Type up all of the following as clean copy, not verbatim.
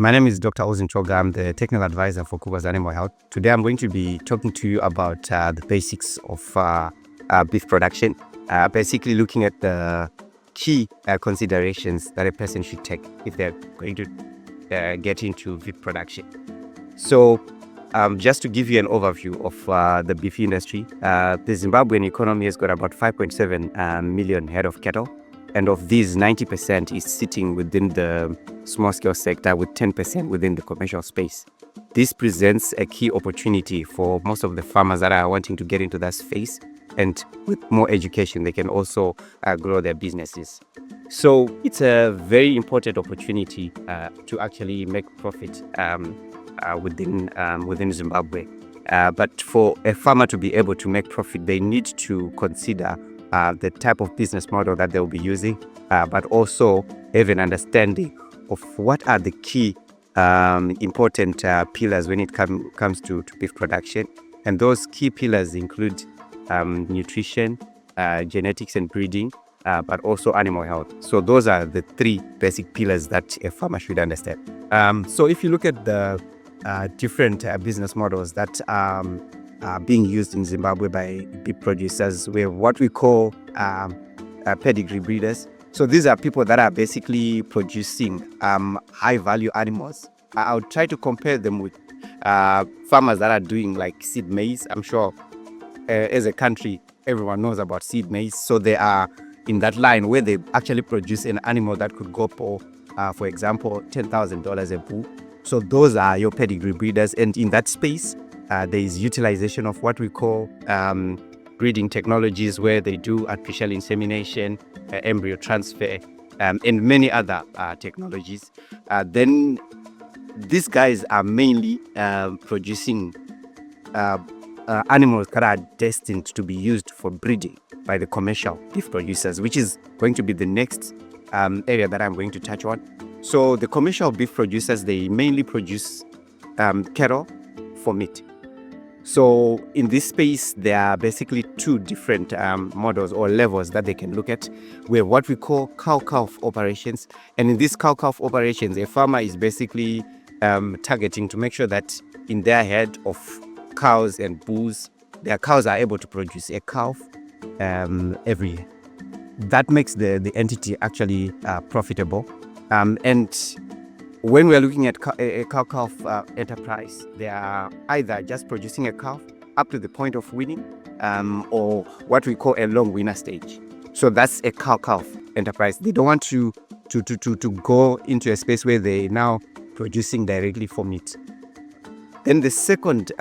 My name is Dr Oswin Choga. I'm the technical advisor for Kuba's Animal Health. Today I'm going to be talking to you about the basics of beef production, basically looking at the key considerations that a person should take if they're going to get into beef production. So just to give you an overview of the beef industry, the Zimbabwean economy has got about 5.7 million head of cattle. And of these, 90% is sitting within the small-scale sector, with 10% within the commercial space. This presents a key opportunity for most of the farmers that are wanting to get into that space, and with more education, they can also grow their businesses. So it's a very important opportunity to actually make profit within Zimbabwe. But for a farmer to be able to make profit, they need to consider the type of business model that they'll be using, but also have an understanding of what are the key important pillars when it comes to beef production. And those key pillars include nutrition, genetics and breeding, but also animal health. So those are the three basic pillars that a farmer should understand. So if you look at the different business models that are being used in Zimbabwe by beef producers, we have what we call pedigree breeders. So these are people that are basically producing high value animals. I'll try to compare them with farmers that are doing like seed maize. I'm sure as a country, everyone knows about seed maize. So they are in that line where they actually produce an animal that could go for example, $10,000 a bull. So those are your pedigree breeders. And in that space, there is utilization of what we call breeding technologies, where they do artificial insemination, embryo transfer, and many other technologies. Then these guys are mainly producing animals that are destined to be used for breeding by the commercial beef producers, which is going to be the next area that I'm going to touch on. So the commercial beef producers, they mainly produce cattle for meat. So in this space, there are basically two different models or levels that they can look at. We have what we call cow-calf operations. And in these cow-calf operations, a farmer is basically targeting to make sure that in their herd of cows and bulls, their cows are able to produce a calf every year. That makes the entity actually profitable. And when we're looking at a cow-calf enterprise, they are either just producing a calf up to the point of weaning, or what we call a long weaner stage. So that's a cow-calf enterprise. They don't want to go into a space where they're now producing directly for meat. Then the second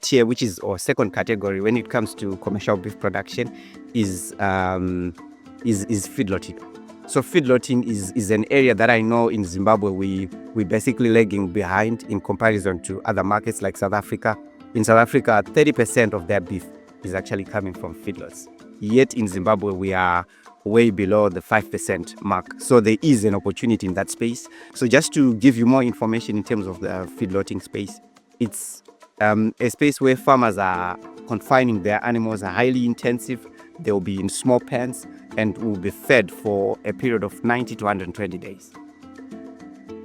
tier, or second category when it comes to commercial beef production, is feedlotting. So feedlotting is an area that I know in Zimbabwe we basically lagging behind in comparison to other markets like South Africa. In South Africa, 30% of their beef is actually coming from feedlots. Yet in Zimbabwe, we are way below the 5% mark. So there is an opportunity in that space. So just to give you more information in terms of the feedlotting space, it's a space where farmers are confining their animals, are highly intensive. They'll be in small pens and will be fed for a period of 90 to 120 days.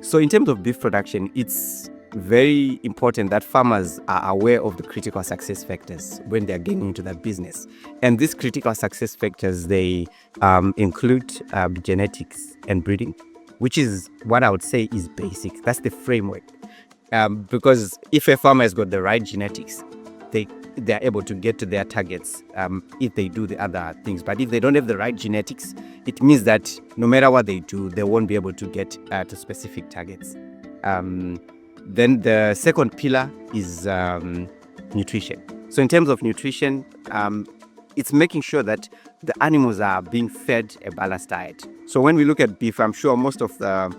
So in terms of beef production, it's very important that farmers are aware of the critical success factors when they're getting into that business. And these critical success factors, they include genetics and breeding, which is what I would say is basic. That's the framework. Because if a farmer has got the right genetics, they're able to get to their targets if they do the other things. But if they don't have the right genetics, it means that no matter what they do, they won't be able to get to specific targets. Then the second pillar is nutrition. So in terms of nutrition, it's making sure that the animals are being fed a balanced diet. So when we look at beef, I'm sure most of the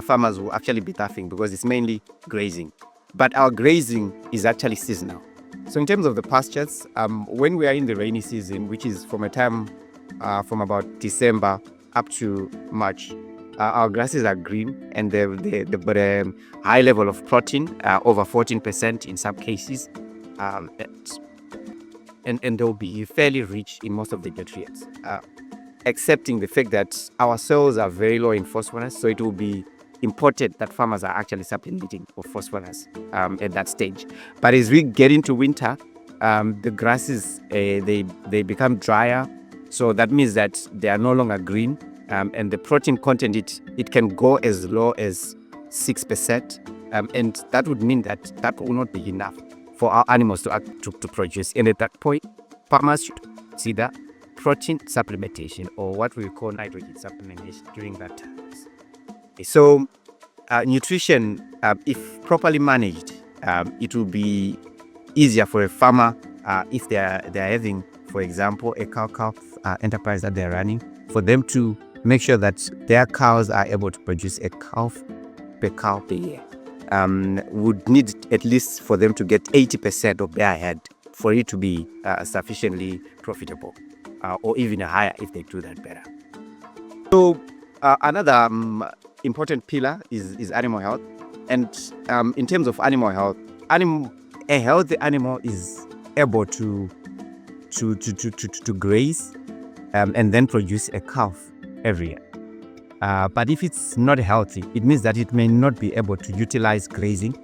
farmers will actually be laughing because it's mainly grazing. But our grazing is actually seasonal. So in terms of the pastures, when we are in the rainy season, which is from a time from about December up to March, our grasses are green and they've got a high level of protein, over 14% in some cases, and they'll be fairly rich in most of the nutrients, excepting the fact that our soils are very low in phosphorus, so it will be important that farmers are actually supplementing with phosphorus at that stage. But as we get into winter, the grasses they become drier, so that means that they are no longer green, and the protein content it can go as low as 6%, and that would mean that will not be enough for our animals to produce. And at that point, farmers should consider protein supplementation, or what we call nitrogen supplementation during that time. So nutrition, if properly managed, it will be easier for a farmer if they're having, for example, a cow enterprise that they're running, for them to make sure that their cows are able to produce a calf per year. Would need at least for them to get 80% of their head for it to be sufficiently profitable, or even higher if they do that better. So another important pillar is animal health. And in terms of animal health, a healthy animal is able to graze and then produce a calf every year. But if it's not healthy, it means that it may not be able to utilize grazing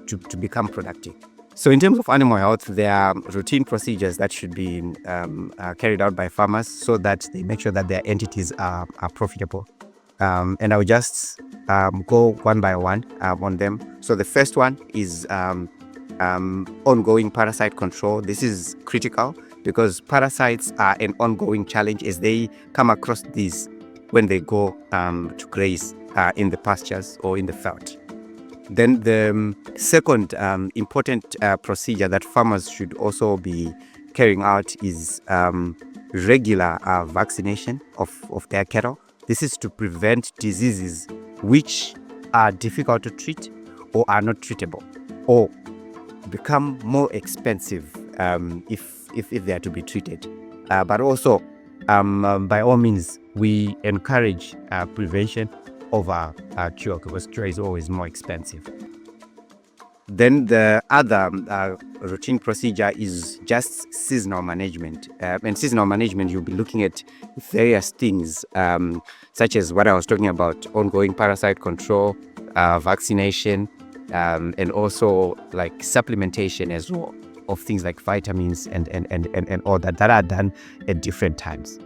to become productive. So in terms of animal health, there are routine procedures that should be carried out by farmers so that they make sure that their entities are profitable. And I'll just go one by one on them. So the first one is ongoing parasite control. This is critical because parasites are an ongoing challenge as they come across these when they go to graze in the pastures or in the veldt. Then the second important procedure that farmers should also be carrying out is regular vaccination of their cattle. This is to prevent diseases which are difficult to treat or are not treatable or become more expensive if they are to be treated. But also, by all means, we encourage prevention over cure, because cure is always more expensive. Then the other routine procedure is just seasonal management. And seasonal management, you'll be looking at various things, such as what I was talking about, ongoing parasite control, vaccination, and also like supplementation as well of things like vitamins and all that are done at different times.